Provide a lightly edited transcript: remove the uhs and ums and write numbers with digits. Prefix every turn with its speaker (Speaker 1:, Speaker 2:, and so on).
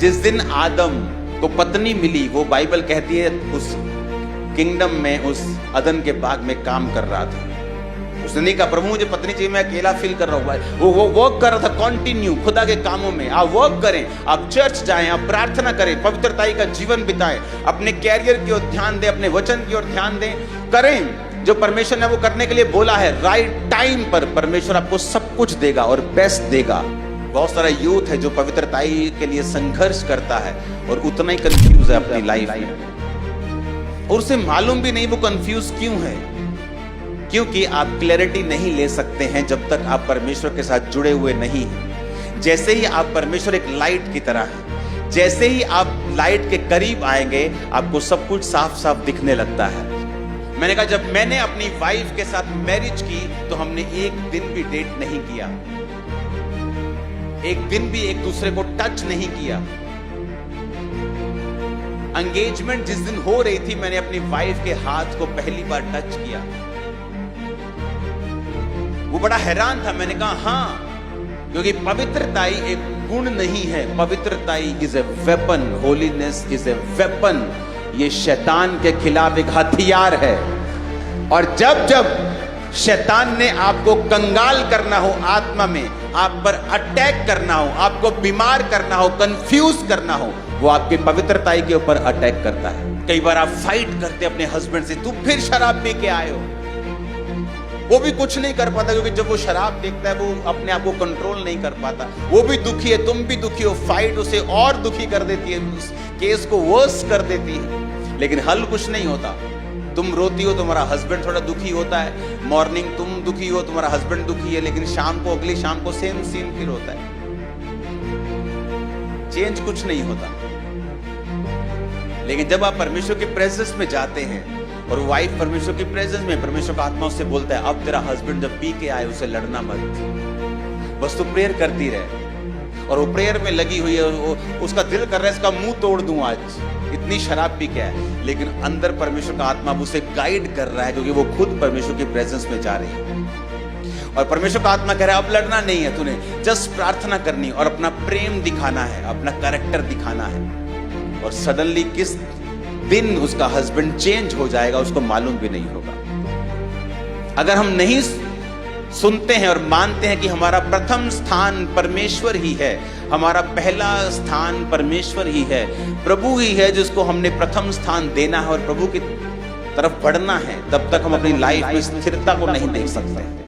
Speaker 1: जिस दिन आदम को पत्नी मिली, वो बाइबल कहती है उस किंगडम में, उस अदन के बाग में काम कर रहा था। उसने नहीं कहा प्रभु मुझे पत्नी चाहिए, मैं अकेला फील कर रहा हूँ। वो वर्क कर रहा था कंटिन्यू खुदा के कामों में। आप वर्क करें, आप चर्च जाएं, आप प्रार्थना करें, पवित्रताई का जीवन बिताएं, अपने कैरियर की ओर ध्यान दें, अपने वचन की ओर ध्यान दें, करें जो परमेश्वर ने वो करने के लिए बोला है। राइट टाइम पर परमेश्वर आपको सब कुछ देगा और बेस्ट देगा। बहुत सारा यूथ है जो पवित्रताई के लिए संघर्ष करता है और उतना ही कंफ्यूज है अपनी लाइफ में, और उसे मालूम भी नहीं वो कंफ्यूज क्यों है। क्योंकि आप क्लैरिटी नहीं ले सकते हैं जब तक आप परमेश्वर के साथ जुड़े हुए नहीं हैं। जैसे ही आप परमेश्वर एक लाइट की तरह है, जैसे ही आप लाइट के करीब आएंगे आपको सब कुछ साफ साफ दिखने लगता है। मैंने कहा जब मैंने अपनी वाइफ के साथ मैरिज की तो हमने एक दिन भी डेट नहीं किया, एक दिन भी एक दूसरे को टच नहीं किया। एंगेजमेंट जिस दिन हो रही थी मैंने अपनी वाइफ के हाथ को पहली बार टच किया। वो बड़ा हैरान था। मैंने कहा हाँ, क्योंकि पवित्रताई एक गुण नहीं है, पवित्रताई is a weapon, holiness is a weapon. ये शैतान के खिलाफ एक हथियार है, और जब जब शैतान ने आपको कंगाल करना हो, आत्मा में आप पर अटैक करना हो, आपको बीमार करना हो, कंफ्यूज करना हो, वो आपकी पवित्रताई के ऊपर अटैक करता है। कई बार आप फाइट करते अपने हस्बैंड से, तू फिर शराब पी के आए हो। वो भी कुछ नहीं कर पाता, क्योंकि जब वो शराब देखता है वो अपने आप को कंट्रोल नहीं कर पाता। वो भी दुखी है, तुम भी दुखी हो। फाइट उसे और दुखी कर देती है, उस केस को वर्स कर देती है, लेकिन हल कुछ नहीं होता। तुम रोती हो, तुम्हारा हस्बैंड थोड़ा दुखी होता है। मॉर्निंग तुम दुखी हो, तुम्हारा हस्बैंड दुखी है, लेकिन शाम को, अगली शाम को सेम सीन फिर होता है। चेंज कुछ नहीं होता। लेकिन जब आप परमेश्वर के प्रेजेंस में जाते हैं और वाइफ परमेश्वर की प्रेजेंस में, परमेश्वर का आत्मा उससे बोलता है अब तेरा हस्बैंड जब पी के आए उसे लड़ना मत, बस तू प्रेयर करती रहे। और वो प्रेयर में लगी हुई है, उसका दिल कर रहा है इसका मुंह तोड़ दूं आज, इतनी शराब पी के आए, लेकिन अंदर परमेश्वर का आत्मा उसे गाइड कर रहा है, क्योंकि वो खुद परमेश्वर की प्रेजेंस में जा रही है। और परमेश्वर का आत्मा कह रहा है अब लड़ना नहीं है, तूने जस्ट प्रार्थना करनी और अपना प्रेम दिखाना है, अपना कैरेक्टर दिखाना है। और सडनली किस दिन उसका हस्बैंड चेंज हो जाएगा उसको मालूम भी नहीं होगा। अगर हम नहीं सुनते हैं और मानते हैं कि हमारा प्रथम स्थान परमेश्वर ही है, हमारा पहला स्थान परमेश्वर ही है, प्रभु ही है जिसको हमने प्रथम स्थान देना है और प्रभु की तरफ बढ़ना है, तब तक हम अपनी लाइफ में स्थिरता को नहीं देख सकते।